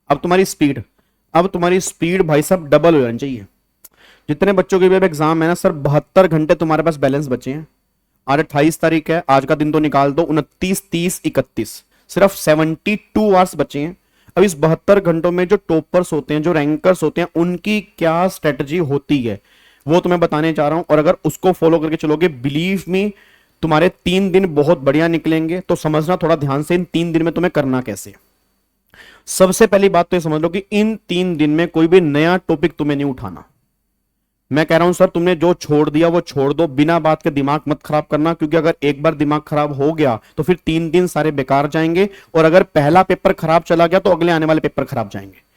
अब तुम्हारी स्पीड भाई साहब डबल हो जानी चाहिए। जितने बच्चों के भी अब एग्जाम है ना सर, 72 घंटे तुम्हारे पास बैलेंस बचे हैं। आज 28 तारीख है, आज का दिन तो निकाल दो, 29, 30, 31, सिर्फ 72 आवर्स बचे हैं। अब इस 72 घंटों में जो टॉपर्स होते हैं, जो रैंकर्स होते हैं, उनकी क्या स्ट्रेटजी होती है वो तुम्हें बताने जा रहा हूं। और अगर उसको फॉलो करके चलोगे, बिलीव मी, तुम्हारे 3 दिन बहुत बढ़िया निकलेंगे। तो समझना थोड़ा ध्यान से इन 3 दिन में तुम्हें करना कैसे। सबसे पहली बात तो ये समझ लो कि इन 3 दिन में कोई भी नया टॉपिक तुम्हें नहीं उठाना। मैं कह रहा हूं सर, तुमने जो छोड़ दिया वो छोड़ दो, बिना बात के दिमाग मत खराब करना, क्योंकि अगर एक बार दिमाग खराब हो गया तो फिर 3 दिन सारे बेकार जाएंगे। और अगर पहला पेपर खराब चला गया तो अगले आने वाले पेपर खराब जाएंगे।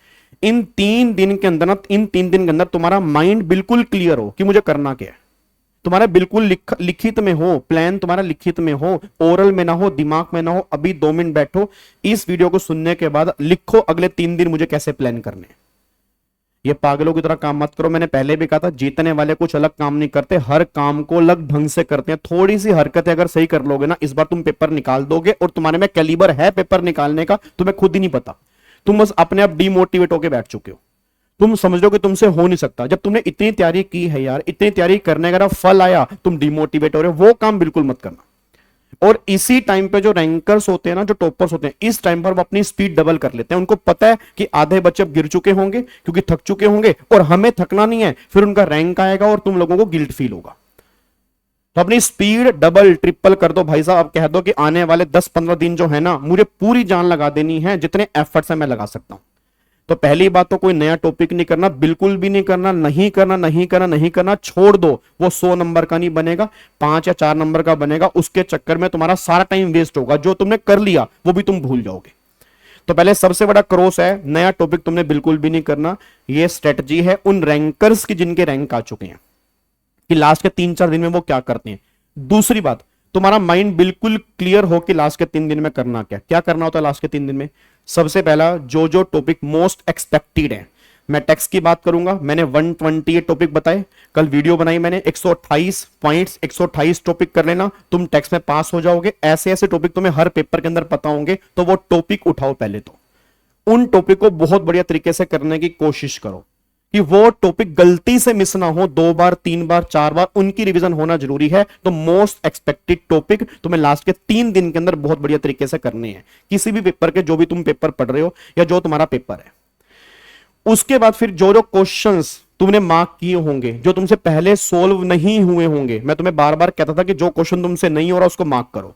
इन 3 दिन के अंदर ना, इन 3 दिन के अंदर तुम्हारा माइंड बिल्कुल क्लियर हो कि मुझे करना क्या है। तुम्हारा बिल्कुल लिखित में हो, प्लान तुम्हारा लिखित में हो, ओरल में ना हो, दिमाग में ना हो। अभी 2 मिनट बैठो, इस वीडियो को सुनने के बाद लिखो अगले 3 दिन मुझे कैसे प्लान करने। ये पागलों की तरह काम मत करो। मैंने पहले भी कहा था, जीतने वाले कुछ अलग काम नहीं करते, हर काम को अलग ढंग से करते हैं। थोड़ी सी हरकतें अगर सही कर लोगे ना, इस बार तुम पेपर निकाल दोगे। और तुम्हारे में कैलिबर है पेपर निकालने का, तुम्हें खुद ही नहीं पता। तुम बस अपने आप डिमोटिवेट होकर बैठ चुके हो। तुम समझ लो कि तुमसे हो नहीं सकता। जब तुमने इतनी तैयारी की है यार, इतनी तैयारी करने का फल आया, तुम डिमोटिवेट हो रहे हो। वो काम बिल्कुल मत करना। और इसी टाइम पे जो रैंकर्स होते हैं ना, जो टॉपर्स होते हैं, इस टाइम पर वो अपनी स्पीड डबल कर लेते हैं। उनको पता है कि आधे बच्चे अब गिर चुके होंगे क्योंकि थक चुके होंगे, और हमें थकना नहीं है। फिर उनका रैंक आएगा और तुम लोगों को गिल्ट फील होगा। तो अपनी स्पीड डबल ट्रिपल कर दो भाई साहब। अब कह दो कि आने वाले 10-15 दिन जो है ना, मुझे पूरी जान लगा देनी है, जितने एफर्ट से मैं लगा सकता हूं। तो पहली बात तो कोई नया टॉपिक नहीं करना, बिल्कुल भी नहीं करना, नहीं करना, नहीं करना, नहीं करना, छोड़ दो। वो 100 नंबर का नहीं बनेगा, 5 या 4 नंबर का बनेगा। उसके चक्कर में तुम्हारा सारा टाइम वेस्ट होगा। जो तुमने कर लिया वो भी तुम भूल जाओगे। तो पहले सबसे बड़ा क्रॉस है, नया टॉपिक तुमने बिल्कुल भी नहीं करना। ये स्ट्रेटजी है उन रैंकर्स की जिनके रैंक आ चुके हैं, कि लास्ट के 3-4 दिन में वो क्या करते हैं। दूसरी बात, तुम्हारा माइंड बिल्कुल क्लियर हो कि लास्ट के 3 दिन में करना क्या क्या करना होता है। लास्ट के 3 दिन में सबसे पहला, जो जो टॉपिक मोस्ट एक्सपेक्टेड है, मैं टेक्स्ट की बात करूंगा। मैंने 128 टॉपिक बताए, कल वीडियो बनाई मैंने, 128 पॉइंट्स, 128 टॉपिक कर लेना, तुम टेक्स्ट में पास हो जाओगे। ऐसे ऐसे टॉपिक तुम्हें हर पेपर के अंदर पता होंगे, तो वो टॉपिक उठाओ। पहले तो उन टॉपिक को बहुत बढ़िया तरीके से करने की कोशिश करो कि वो टॉपिक गलती से मिस ना हो। 2 बार, 3 बार, 4 बार उनकी रिवीजन होना जरूरी है। तो मोस्ट एक्सपेक्टेड टॉपिक तुम्हें लास्ट के 3 दिन के अंदर बहुत बढ़िया तरीके से करने हैं, किसी भी पेपर के, जो भी तुम पेपर पढ़ रहे हो या जो तुम्हारा पेपर है। उसके बाद फिर जो जो क्वेश्चंस तुमने मार्क किए होंगे, जो तुमसे पहले सोल्व नहीं हुए होंगे, मैं तुम्हें बार बार कहता था कि जो क्वेश्चन तुमसे नहीं हो रहा उसको मार्क करो।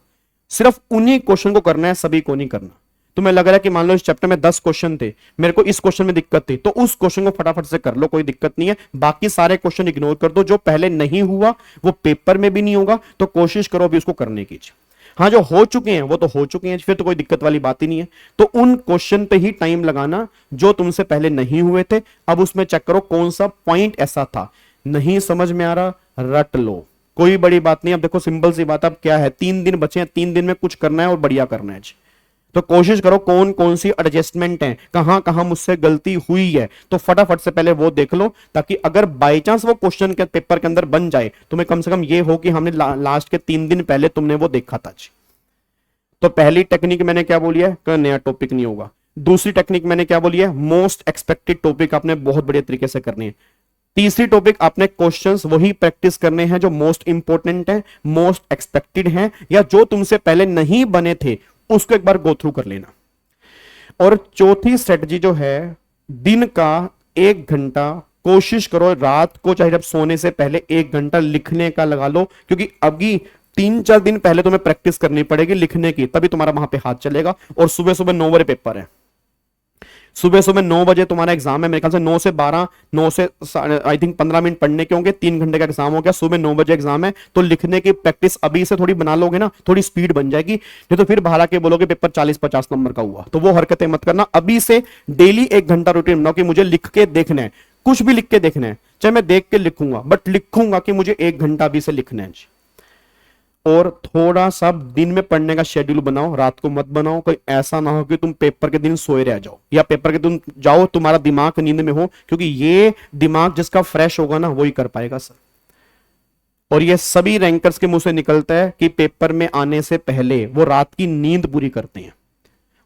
सिर्फ उन्हीं क्वेश्चन को करना है, सभी को नहीं करना। तुम्हें लग रहा है कि मान लो इस चैप्टर में 10 क्वेश्चन थे, मेरे को इस क्वेश्चन में दिक्कत थी, तो उस क्वेश्चन को फटाफट से कर लो, कोई दिक्कत नहीं है। बाकी सारे क्वेश्चन इग्नोर कर दो। जो पहले नहीं हुआ वो पेपर में भी नहीं होगा, तो कोशिश करो अभी उसको करने की। हाँ, जो हो चुके हैं वो तो हो चुके हैं, फिर तो कोई दिक्कत वाली बात ही नहीं है। तो उन क्वेश्चन पे ही टाइम लगाना जो तुमसे पहले नहीं हुए थे। अब उसमें चेक करो कौन सा पॉइंट ऐसा था, नहीं समझ में आ रहा, रट लो, कोई बड़ी बात नहीं। अब देखो सिंपल सी बात, अब क्या है, 3 दिन बचे हैं, 3 दिन में कुछ करना है और बढ़िया करना है। तो कोशिश करो कौन कौन सी एडजस्टमेंट है, कहां कहां मुझसे गलती हुई है, तो फटाफट से पहले वो देख लो, ताकि अगर बाई चांस वो क्वेश्चन के पेपर के अंदर बन जाए, तुम्हें कम से कम ये हो कि हमने लास्ट के 3 दिन पहले तुमने वो देखा था। तो पहली टेक्निक मैंने क्या बोली है कि नया टॉपिक नहीं होगा। दूसरी टेक्निक मैंने क्या बोली है, मोस्ट एक्सपेक्टेड टॉपिक आपने बहुत बढ़िया तरीके से करनी है। तीसरी टॉपिक, आपने क्वेश्चंस वही प्रैक्टिस करने हैं जो मोस्ट इंपॉर्टेंट है, मोस्ट एक्सपेक्टेड हैं, या जो तुमसे पहले नहीं बने थे, उसको एक बार गो थ्रू कर लेना। और चौथी स्ट्रेटजी जो है, दिन का 1 घंटा कोशिश करो रात को, चाहे जब सोने से पहले 1 घंटा लिखने का लगा लो, क्योंकि अभी 3-4 दिन पहले तुम्हें प्रैक्टिस करनी पड़ेगी लिखने की, तभी तुम्हारा वहां पे हाथ चलेगा। और सुबह सुबह 9 बजे पेपर है, सुबह सुबह 9 बजे तुम्हारा एग्जाम है। मेरे ख्याल से 9 से 12, 9 से आई थिंक 15 मिनट पढ़ने के होंगे, 3 घंटे का एग्जाम हो गया, सुबह 9 बजे एग्जाम है। तो लिखने की प्रैक्टिस अभी से थोड़ी बना लोगे ना, थोड़ी स्पीड बन जाएगी। नहीं तो फिर बाहर आके बोलोगे पेपर 40-50 नंबर का हुआ, तो वो हरकतें मत करना। अभी से डेली 1 घंटा रूटीन बनाओ कि मुझे लिख के देखना है, कुछ भी लिख के देखना है, चाहे मैं देख के लिखूंगा, बट लिखूंगा कि मुझे 1 घंटा अभी से लिखना है। और थोड़ा सा दिन में पढ़ने का शेड्यूल बनाओ, रात को मत बनाओ। कोई ऐसा ना हो कि तुम पेपर के दिन सोए रह जाओ, या पेपर के दिन जाओ तुम्हारा दिमाग नींद में हो, क्योंकि ये दिमाग जिसका फ्रेश होगा ना वही कर पाएगा सर। और ये सभी रैंकर्स के मुंह से निकलता है कि पेपर में आने से पहले वो रात की नींद पूरी करते हैं।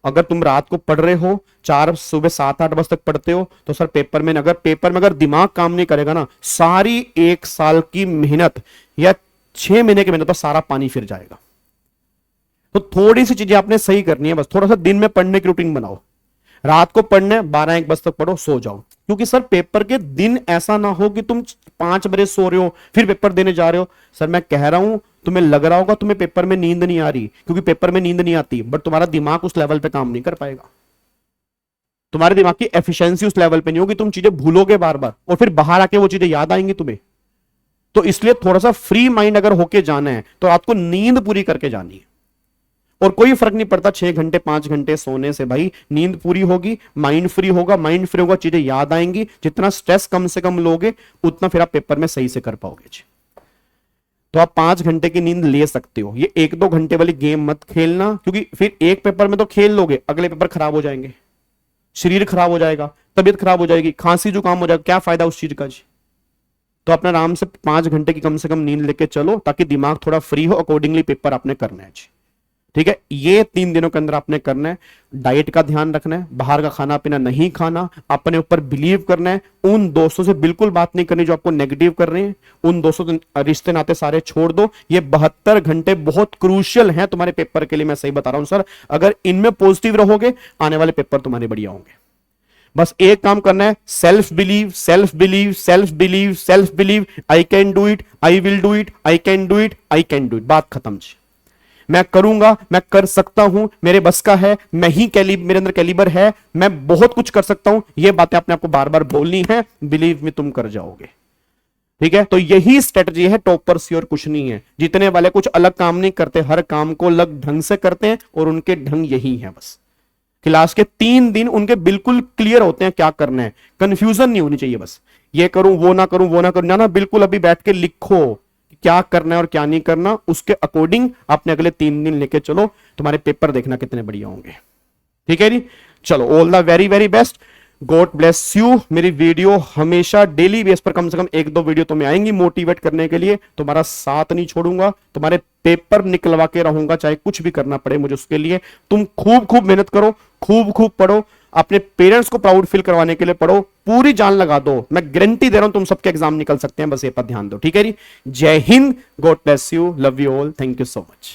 अगर तुम रात को पढ़ रहे हो, 4 सुबह 7 8 बजे तक पढ़ते हो, तो सर पेपर में अगर दिमाग काम नहीं करेगा ना, सारी 1 साल की मेहनत या 6 महीने की मेहनत तो सारा पानी फिर जाएगा। तो थोड़ी सी चीजें आपने सही करनी है, बस थोड़ा सा दिन में पढ़ने की रूटीन बनाओ। रात को पढ़ने 12 1 बजे तक पढ़ो, सो जाओ। क्योंकि सर पेपर के दिन ऐसा ना हो कि तुम 5 बजे सो रहे हो फिर पेपर देने जा रहे हो। सर मैं कह रहा हूं, तुम्हें लग रहा होगा तुम्हें पेपर में नींद नहीं आ रही, क्योंकि पेपर में नींद नहीं आती, बट तुम्हारा दिमाग उस लेवल पे काम नहीं कर पाएगा। तुम्हारे दिमाग की एफिशिएंसी उस लेवल पे नहीं होगी, तुम चीजें भूलोगे बार बार और फिर बाहर आके वो चीजें याद आएंगी तुम्हें। तो इसलिए थोड़ा सा फ्री माइंड अगर होके जाना है तो रात को नींद पूरी करके जानी है। और कोई फर्क नहीं पड़ता 6 घंटे 5 घंटे सोने से, भाई नींद पूरी होगी, माइंड फ्री होगा, चीजें याद आएंगी। जितना स्ट्रेस कम से कम लोगे उतना फिर आप पेपर में सही से कर पाओगे जी। तो आप 5 घंटे की नींद ले सकते हो। ये 1 2 घंटे वाली गेम मत खेलना, क्योंकि फिर एक पेपर में तो खेल लोगे, अगले पेपर खराब हो जाएंगे, शरीर खराब हो जाएगा, तबीयत खराब हो जाएगी, खांसी जुकाम हो जाएगा, क्या फायदा उस चीज का जी। तो अपने आराम से 5 घंटे की कम से कम नींद लेके चलो, ताकि दिमाग थोड़ा फ्री हो, अकॉर्डिंगली पेपर आपने करना है जी। ठीक है, ये 3 दिनों के अंदर आपने करना है। डाइट का ध्यान रखना है, बाहर का खाना पीना नहीं खाना, अपने ऊपर बिलीव करना है। उन दोस्तों से बिल्कुल बात नहीं करनी जो आपको नेगेटिव कर रहे हैं, उन दोस्तों से रिश्ते नाते सारे छोड़ दो। ये 72 घंटे बहुत क्रूशियल हैं तुम्हारे पेपर के लिए, मैं सही बता रहा हूं सर। अगर इनमें पॉजिटिव रहोगे, आने वाले पेपर तुम्हारे बढ़िया होंगे। बस एक काम करना है, self believe self believe self believe self believe. I can do it, I will do it, I can do it, I can do it, बात खत्म जी। मैं करूंगा, मैं कर सकता हूं, मेरे बस का है, मैं ही मेरे अंदर कैलिबर है, मैं बहुत कुछ कर सकता हूं। ये बातें आपने आपको बार बार बोलनी है, बिलीव में तुम कर जाओगे। ठीक है, तो यही स्ट्रेटजी है टॉपर्स की और कुछ नहीं है। जीतने वाले कुछ अलग काम नहीं करते, हर काम को अलग ढंग से करते हैं और उनके ढंग यही है बस। क्लास के 3 दिन उनके बिल्कुल क्लियर होते हैं क्या करना है, कंफ्यूजन नहीं होनी चाहिए। बस ये करूं वो ना करूं वो ना करूं ना, बिल्कुल अभी बैठ के लिखो क्या करना है और क्या नहीं करना, उसके अकॉर्डिंग आपने अगले 3 दिन लेके चलो, तुम्हारे पेपर देखना कितने बढ़िया होंगे। ठीक है जी, चलो all the very very best, God bless you. मेरी वीडियो हमेशा डेली बेस पर कम से कम 1 2 वीडियो तुम्हें आएंगी मोटिवेट करने के लिए। तुम्हारा साथ नहीं छोड़ूंगा, तुम्हारे पेपर निकलवा के रहूंगा, चाहे कुछ भी करना पड़े मुझे उसके लिए। तुम खूब खूब मेहनत करो, खूब खूब पढ़ो, अपने पेरेंट्स को प्राउड फील करवाने के लिए पढ़ो, पूरी जान लगा दो। मैं गारंटी दे रहा हूं तुम सबके एग्जाम निकल सकते हैं, बस ये पर ध्यान दो। ठीक है जी, जय Hind, God bless you, love you all, thank you so much.